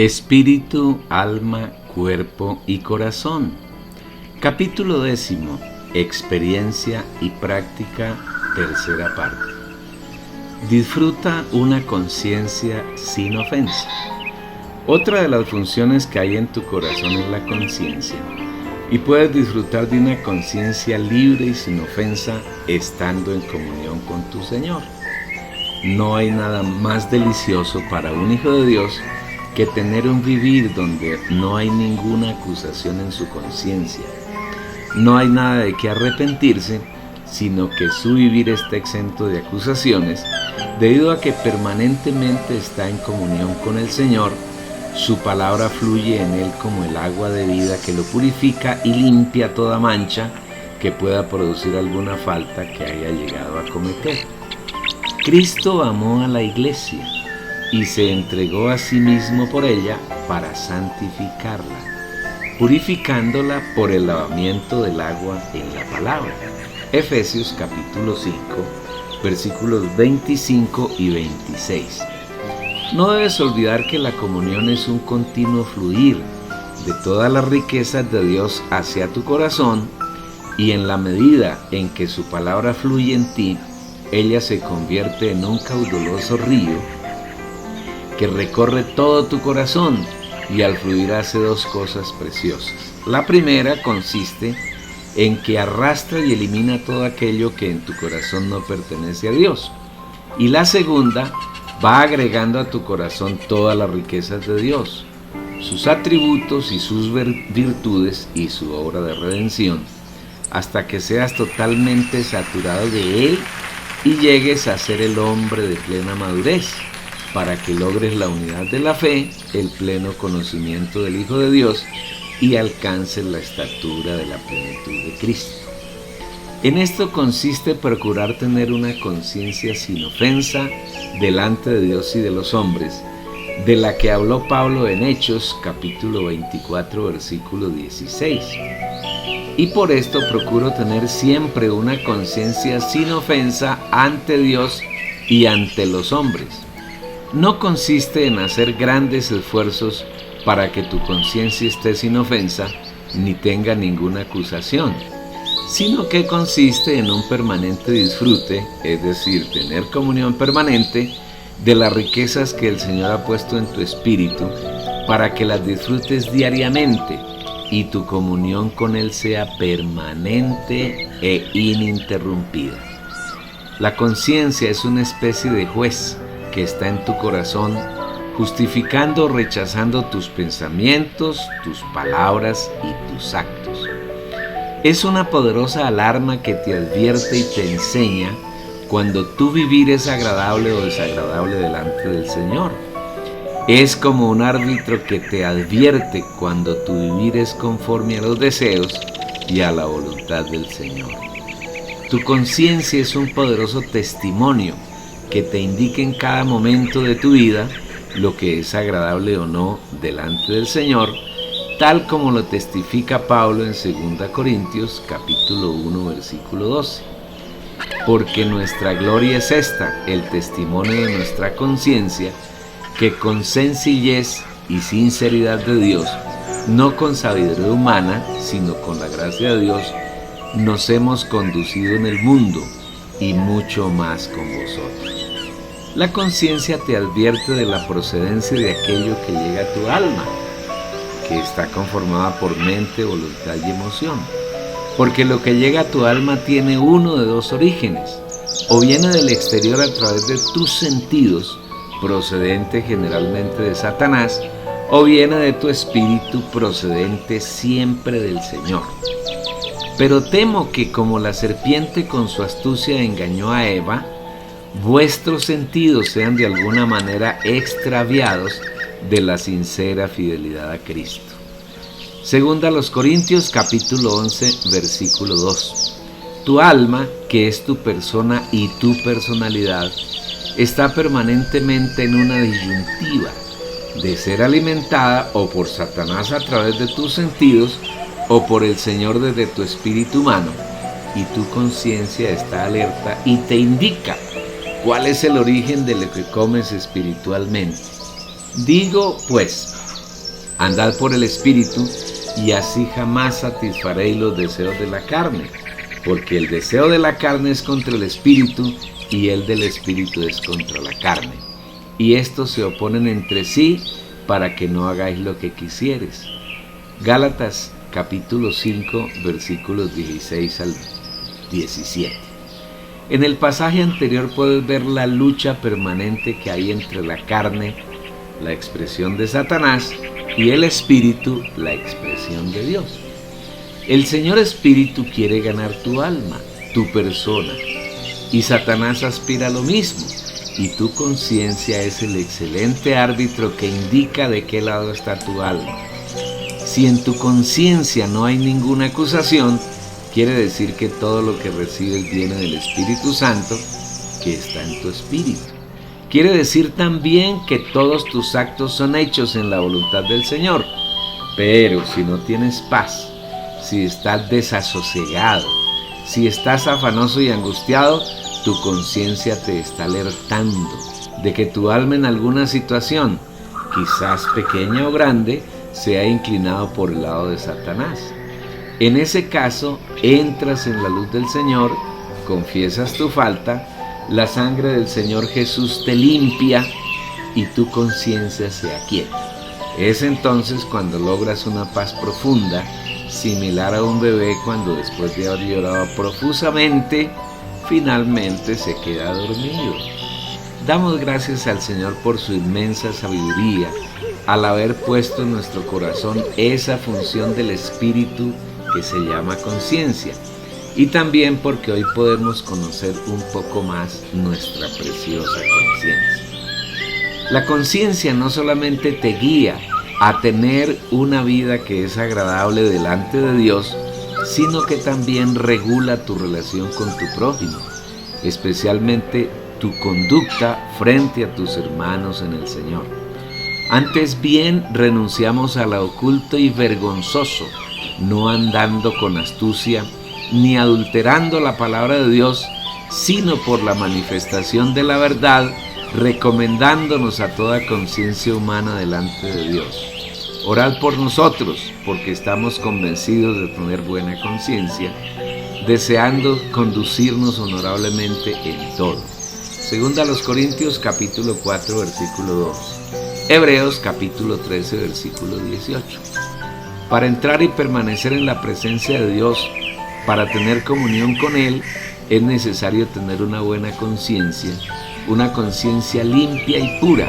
Espíritu, alma, cuerpo y corazón. Capítulo 10. Experiencia y práctica, tercera parte. Disfruta una conciencia sin ofensa. Otra de las funciones que hay en tu corazón es la conciencia, y puedes disfrutar de una conciencia libre y sin ofensa estando en comunión con tu Señor. No hay nada más delicioso para un hijo de Dios que tener un vivir donde no hay ninguna acusación en su conciencia. No hay nada de qué arrepentirse, sino que su vivir está exento de acusaciones, debido a que permanentemente está en comunión con el Señor. Su palabra fluye en él como el agua de vida que lo purifica y limpia toda mancha que pueda producir alguna falta que haya llegado a cometer. Cristo amó a la iglesia y se entregó a sí mismo por ella para santificarla, purificándola por el lavamiento del agua en la palabra. Efesios capítulo 5, versículos 25 y 26. No debes olvidar que la comunión es un continuo fluir de todas las riquezas de Dios hacia tu corazón, y en la medida en que su palabra fluye en ti, ella se convierte en un caudaloso río que recorre todo tu corazón, y al fluir hace dos cosas preciosas. La primera consiste en que arrastra y elimina todo aquello que en tu corazón no pertenece a Dios, y la segunda va agregando a tu corazón todas las riquezas de Dios, sus atributos y sus virtudes y su obra de redención, hasta que seas totalmente saturado de Él y llegues a ser el hombre de plena madurez, para que logres la unidad de la fe, el pleno conocimiento del Hijo de Dios y alcances la estatura de la plenitud de Cristo. En esto consiste procurar tener una conciencia sin ofensa delante de Dios y de los hombres, de la que habló Pablo en Hechos capítulo 24 versículo 16. Y por esto procuro tener siempre una conciencia sin ofensa ante Dios y ante los hombres. No consiste en hacer grandes esfuerzos para que tu conciencia esté sin ofensa ni tenga ninguna acusación, sino que consiste en un permanente disfrute, es decir, tener comunión permanente de las riquezas que el Señor ha puesto en tu espíritu, para que las disfrutes diariamente y tu comunión con Él sea permanente e ininterrumpida. La conciencia es una especie de juez que está en tu corazón, justificando o rechazando tus pensamientos, tus palabras y tus actos. Es una poderosa alarma que te advierte y te enseña cuando tu vivir es agradable o desagradable delante del Señor. Es como un árbitro que te advierte cuando tu vivir es conforme a los deseos y a la voluntad del Señor. Tu conciencia es un poderoso testimonio que te indique en cada momento de tu vida lo que es agradable o no delante del Señor, tal como lo testifica Pablo en 2 Corintios capítulo 1 versículo 12. Porque nuestra gloria es esta, el testimonio de nuestra conciencia, que con sencillez y sinceridad de Dios, no con sabiduría humana, sino con la gracia de Dios, nos hemos conducido en el mundo, y mucho más con vosotros. La conciencia te advierte de la procedencia de aquello que llega a tu alma, que está conformada por mente, voluntad y emoción. Porque lo que llega a tu alma tiene uno de dos orígenes: o viene del exterior a través de tus sentidos, procedente generalmente de Satanás, o viene de tu espíritu, procedente siempre del Señor. Pero temo que, como la serpiente con su astucia engañó a Eva, vuestros sentidos sean de alguna manera extraviados de la sincera fidelidad a Cristo. Segunda a los Corintios capítulo 11 versículo 2. Tu alma, que es tu persona y tu personalidad, está permanentemente en una disyuntiva de ser alimentada o por Satanás a través de tus sentidos o por el Señor desde tu espíritu humano, y tu conciencia está alerta y te indica cuál es el origen de lo que comes espiritualmente. Digo, pues, Andad por el Espíritu, y así jamás satisfaréis los deseos de la carne, porque el deseo de la carne es contra el Espíritu, y el del Espíritu es contra la carne. Y estos se oponen entre sí, para que no hagáis lo que quisieres. Gálatas capítulo 5, versículos 16 al 17. En el pasaje anterior puedes ver la lucha permanente que hay entre la carne, la expresión de Satanás, y el Espíritu, la expresión de Dios. El Señor Espíritu quiere ganar tu alma, tu persona, y Satanás aspira a lo mismo, y tu conciencia es el excelente árbitro que indica de qué lado está tu alma. Si en tu conciencia no hay ninguna acusación, quiere decir que todo lo que recibes viene del Espíritu Santo, que está en tu espíritu. Quiere decir también que todos tus actos son hechos en la voluntad del Señor. Pero si no tienes paz, si estás desasosegado, si estás afanoso y angustiado, tu conciencia te está alertando de que tu alma en alguna situación, quizás pequeña o grande, se ha inclinado por el lado de Satanás. En ese caso, entras en la luz del Señor, confiesas tu falta, la sangre del Señor Jesús te limpia y tu conciencia se aquieta. Es entonces cuando logras una paz profunda, similar a un bebé cuando después de haber llorado profusamente, finalmente se queda dormido. Damos gracias al Señor por su inmensa sabiduría, al haber puesto en nuestro corazón esa función del Espíritu que se llama conciencia, y también porque hoy podemos conocer un poco más nuestra preciosa conciencia. La conciencia no solamente te guía a tener una vida que es agradable delante de Dios, sino que también regula tu relación con tu prójimo, especialmente tu conducta frente a tus hermanos en el Señor. Antes bien, renunciamos a lo oculto y vergonzoso, no andando con astucia, ni adulterando la palabra de Dios, sino por la manifestación de la verdad, recomendándonos a toda conciencia humana delante de Dios. Orad por nosotros, porque estamos convencidos de tener buena conciencia, deseando conducirnos honorablemente en todo. Segunda a los Corintios capítulo 4 versículo 2. Hebreos capítulo 13 versículo 18. Para entrar y permanecer en la presencia de Dios, para tener comunión con Él, es necesario tener una buena conciencia, una conciencia limpia y pura,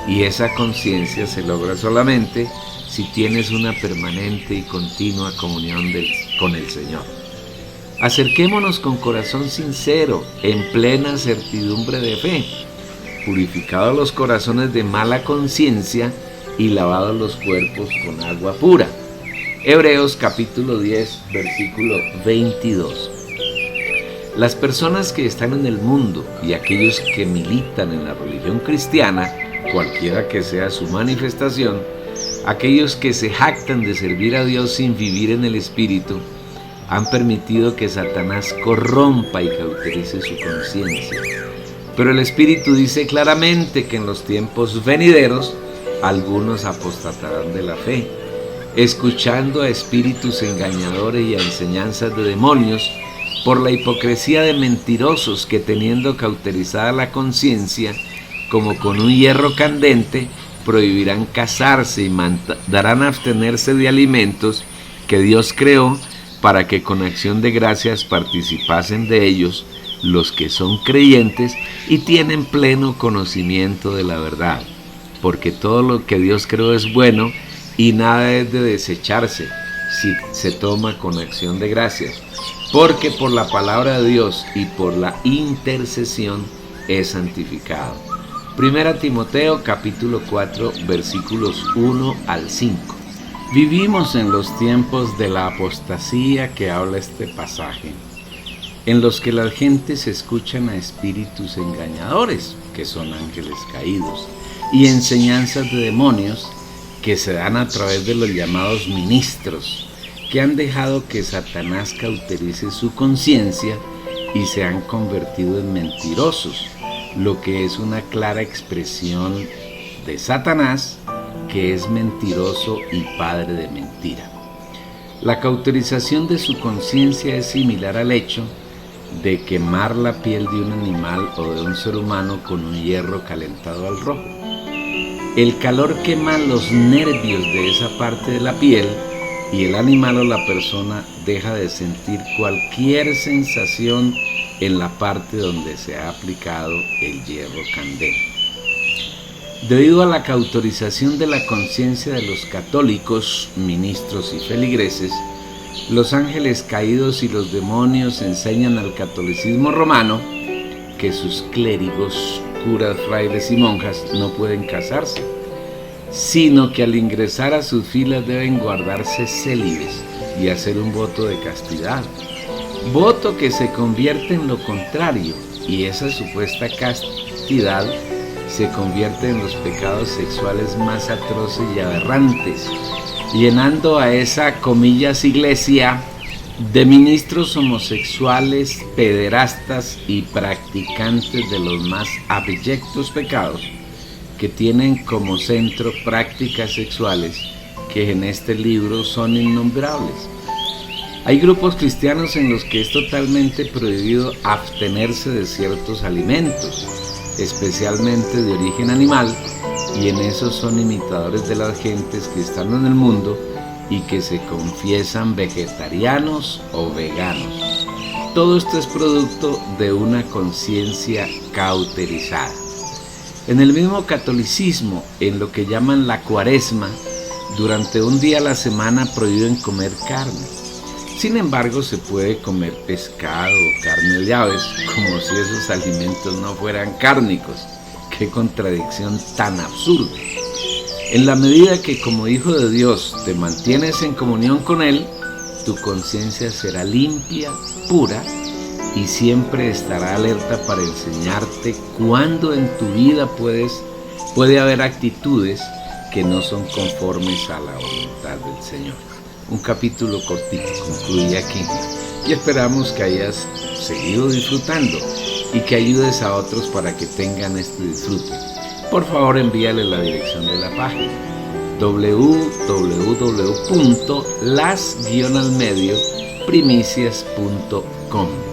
y esa conciencia se logra solamente si tienes una permanente y continua comunión con el Señor. Acerquémonos con corazón sincero, en plena certidumbre de fe, purificados los corazones de mala conciencia y lavados los cuerpos con agua pura. Hebreos capítulo 10, versículo 22. Las personas que están en el mundo y aquellos que militan en la religión cristiana, cualquiera que sea su manifestación, aquellos que se jactan de servir a Dios sin vivir en el Espíritu, han permitido que Satanás corrompa y cauterice su conciencia. Pero el Espíritu dice claramente que en los tiempos venideros algunos apostatarán de la fe, escuchando a espíritus engañadores y a enseñanzas de demonios, por la hipocresía de mentirosos que, teniendo cauterizada la conciencia, como con un hierro candente, prohibirán casarse y mandarán abstenerse de alimentos que Dios creó para que con acción de gracias participasen de ellos los que son creyentes y tienen pleno conocimiento de la verdad, porque todo lo que Dios creó es bueno y nada es de desecharse si se toma con acción de gracias, porque por la palabra de Dios y por la intercesión es santificado. Primera Timoteo capítulo 4 versículos 1 al 5. Vivimos en los tiempos de la apostasía que habla este pasaje, en los que las gentes escuchan a espíritus engañadores, que son ángeles caídos, y enseñanzas de demonios que se dan a través de los llamados ministros, que han dejado que Satanás cauterice su conciencia y se han convertido en mentirosos, lo que es una clara expresión de Satanás que es mentiroso y padre de mentira. La cauterización de su conciencia es similar al hecho de quemar la piel de un animal o de un ser humano con un hierro calentado al rojo. El calor quema los nervios de esa parte de la piel y el animal o la persona deja de sentir cualquier sensación en la parte donde se ha aplicado el hierro candela. Debido a la cauterización de la conciencia de los católicos, ministros y feligreses, los ángeles caídos y los demonios enseñan al catolicismo romano que sus clérigos, curas, frailes y monjas no pueden casarse, sino que al ingresar a sus filas deben guardarse célibes y hacer un voto de castidad, voto que se convierte en lo contrario, y esa supuesta castidad se convierte en los pecados sexuales más atroces y aberrantes, llenando a esa, comillas, iglesia de ministros homosexuales, pederastas y practicantes de los más abyectos pecados, que tienen como centro prácticas sexuales que en este libro son innombrables. Hay grupos cristianos en los que es totalmente prohibido abstenerse de ciertos alimentos, especialmente de origen animal, y en eso son imitadores de las gentes que están en el mundo y que se confiesan vegetarianos o veganos. Todo esto es producto de una conciencia cauterizada. En el mismo catolicismo, en lo que llaman la cuaresma, durante un día a la semana prohíben comer carne. Sin embargo, se puede comer pescado o carne de aves, como si esos alimentos no fueran cárnicos. ¡Qué contradicción tan absurda! En la medida que como hijo de Dios te mantienes en comunión con Él, tu conciencia será limpia, pura, y siempre estará alerta para enseñarte cuándo en tu vida puede haber actitudes que no son conformes a la voluntad del Señor. Un capítulo cortito concluye aquí, y esperamos que hayas seguido disfrutando y que ayudes a otros para que tengan este disfrute. Por favor, envíale la dirección de la página www.las-primicias.com.